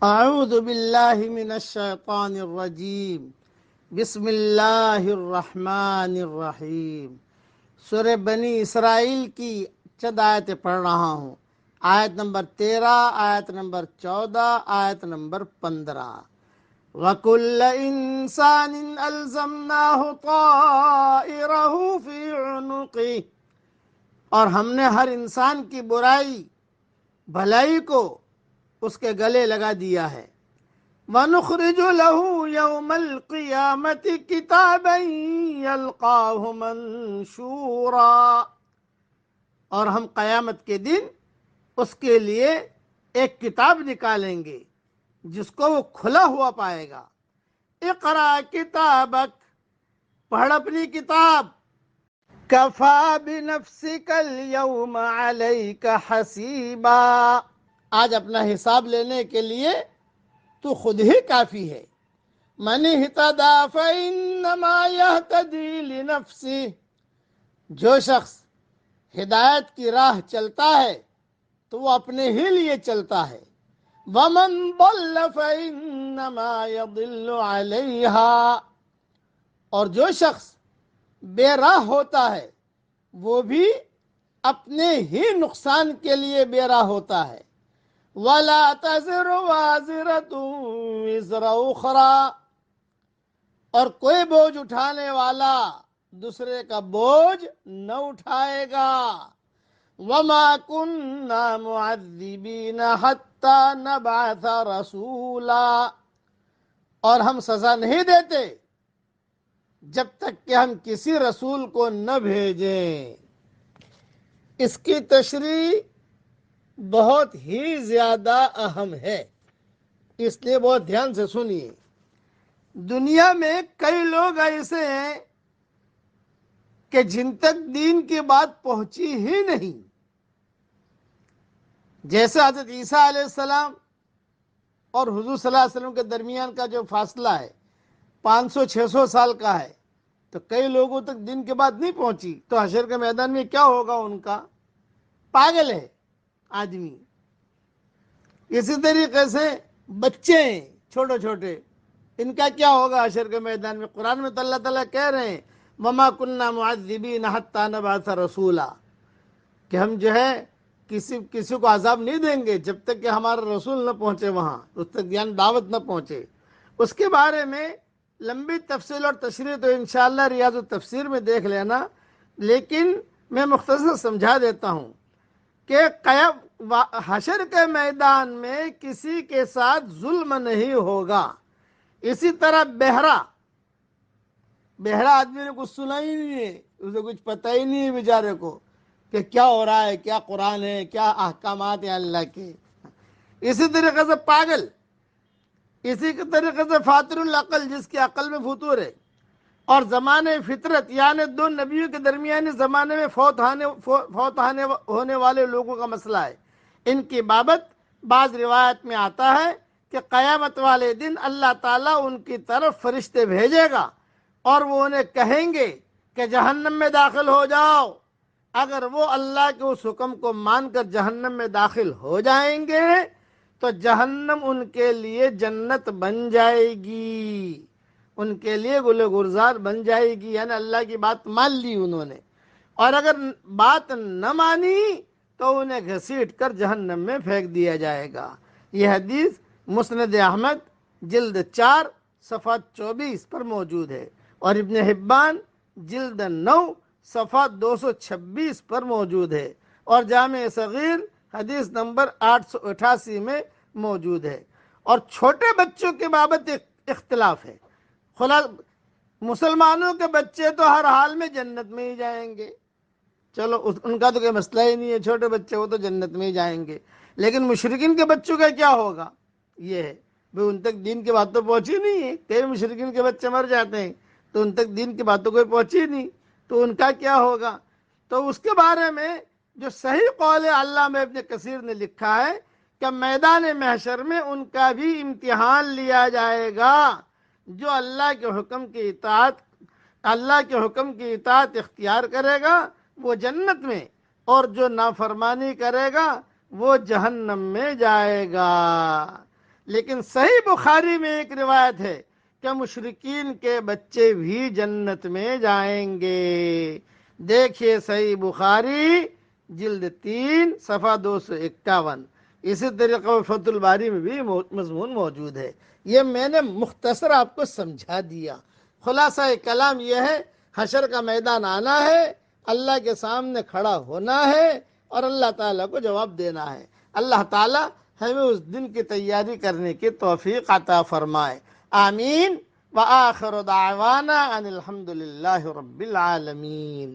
اعوذ باللہ من الشیطان الرجیم بسم اللہ الرحمن الرحیم۔ سورہ بنی اسرائیل کی چند آیتیں پڑھ رہا ہوں۔ آیت نمبر 13، آیت نمبر 14، آیت نمبر 15۔ وَكُلَّ إِنسَانٍ أَلْزَمْنَاهُ طَائِرَهُ فِي عُنُقِهِ، اور ہم نے ہر انسان کی برائی بھلائی کو اس کے گلے لگا دیا ہے۔ وَنُخْرِجُ لَهُ يَوْمَ الْقِيَامَةِ كِتَابًا يَلْقَاهُ مَنشُورًا، اور ہم قیامت کے دن اس کے لیے ایک کتاب نکالیں گے جس کو وہ کھلا ہوا پائے گا۔ اقرأ کتابک، پڑھ اپنی کتاب۔ کفا بنفسک اليوم علیک حسیبا، آج اپنا حساب لینے کے لیے تو خود ہی کافی ہے۔ من اہتدی فانما یہتدی لنفسہ، جو شخص ہدایت کی راہ چلتا ہے تو وہ اپنے ہی لیے چلتا ہے۔ ومن ضل فانما یضل علیہا، اور جو شخص بے راہ ہوتا ہے وہ بھی اپنے ہی نقصان کے لیے بے راہ ہوتا ہے۔ وَلَا تَزِرُ وَازِرَةٌ وِزْرَ أُخْرَىٰ، اور کوئی بوجھ اٹھانے والا دوسرے کا بوجھ نہ اٹھائے گا۔ وَمَا كُنَّا مُعَذِّبِينَ حَتَّىٰ نَبْعَثَ رَسُولًا، اور ہم سزا نہیں دیتے جب تک کہ ہم کسی رسول کو نہ بھیجیں۔ اس کی تشریح بہت ہی زیادہ اہم ہے، اس لیے بہت دھیان سے سنیے۔ دنیا میں کئی لوگ ایسے ہیں کہ جن تک دین کی بات پہنچی ہی نہیں، جیسے حضرت عیسیٰ علیہ السلام اور حضور صلی اللہ علیہ وسلم کے درمیان کا جو فاصلہ ہے 500-600 سال کا ہے، تو کئی لوگوں تک دین کی بات نہیں پہنچی، تو حشر کے میدان میں کیا ہوگا ان کا؟ پاگل ہے آدمی۔ اسی طریقے سے بچے ہیں چھوٹے چھوٹے، ان کا کیا ہوگا حشر کے میدان میں؟ قرآن میں تو اللہ تعالیٰ کہہ رہے ہیں وَمَا كُنَّا مُعَذِّبِينَ حَتَّىٰ نَبْعَثَ رَسُولًا، کہ ہم جو ہے کسی کو عذاب نہیں دیں گے جب تک کہ ہمارا رسول نہ پہنچے وہاں، اس تک یعنی دعوت نہ پہنچے۔ اس کے بارے میں لمبی تفصیل اور تشریح تو انشاءاللہ ریاض التفسیر میں دیکھ لینا، لیکن میں مختصر سمجھا دیتا ہوں کہ حشر کے میدان میں کسی کے ساتھ ظلم نہیں ہوگا۔ اسی طرح بہرا آدمی نے کچھ سنا ہی نہیں ہے، اسے کچھ پتہ ہی نہیں ہے بیچارے کو کہ کیا ہو رہا ہے، کیا قرآن ہے، کیا احکامات ہیں اللہ کے۔ اسی طریقے سے پاگل، اسی کے طریقے سے فاتر العقل، جس کی عقل میں فطور ہے، اور زمانے فطرت یعنی دو نبیوں کے درمیانی زمانے میں فوت ہونے والے لوگوں کا مسئلہ ہے۔ ان کی بابت بعض روایت میں آتا ہے کہ قیامت والے دن اللہ تعالیٰ ان کی طرف فرشتے بھیجے گا اور وہ انہیں کہیں گے کہ جہنم میں داخل ہو جاؤ۔ اگر وہ اللہ کے اس حکم کو مان کر جہنم میں داخل ہو جائیں گے تو جہنم ان کے لیے جنت بن جائے گی، ان کے لیے گل گلزار بن جائے گی، یعنی اللہ کی بات مان لی انہوں نے۔ اور اگر بات نہ مانی تو انہیں گھسیٹ کر جہنم میں پھینک دیا جائے گا۔ یہ حدیث مسند احمد جلد 4 صفحہ 24 پر موجود ہے، اور ابن حبان جلد 9 صفحہ 226 پر موجود ہے، اور جامع صغیر حدیث نمبر 888 میں موجود ہے۔ اور چھوٹے بچوں کے بابت ایک اختلاف ہے۔ مسلمانوں کے بچے تو ہر حال میں جنت میں ہی جائیں گے، چلو ان کا تو کوئی مسئلہ ہی نہیں ہے، چھوٹے بچے وہ تو جنت میں ہی جائیں گے، لیکن مشرکین کے بچوں کا کیا ہوگا؟ یہ ہے بھئی ان تک دین کی بات تو پہنچی نہیں ہے، کئی مشرکین کے بچے مر جاتے ہیں تو ان تک دین کی بات تو کوئی پہنچی نہیں، تو ان کا کیا ہوگا؟ تو اس کے بارے میں جو صحیح قول علامہ ابن کثیر نے لکھا ہے کہ میدان محشر میں ان کا بھی امتحان لیا جائے گا۔ جو اللہ کے حکم کی اطاعت اختیار کرے گا وہ جنت میں، اور جو نافرمانی کرے گا وہ جہنم میں جائے گا۔ لیکن صحیح بخاری میں ایک روایت ہے کہ مشرکین کے بچے بھی جنت میں جائیں گے۔ دیکھیے صحیح بخاری جلد 3 صفحہ 251۔ اسی طریقے فتح الباری میں بھی مضمون موجود ہے۔ یہ میں نے مختصر آپ کو سمجھا دیا۔ خلاصہ کلام یہ ہے، حشر کا میدان آنا ہے، اللہ کے سامنے کھڑا ہونا ہے اور اللہ تعالیٰ کو جواب دینا ہے۔ اللہ تعالیٰ ہمیں اس دن کی تیاری کرنے کی توفیق عطا فرمائے، آمین۔ وآخر دعوانا ان الحمد للہ رب العالمین۔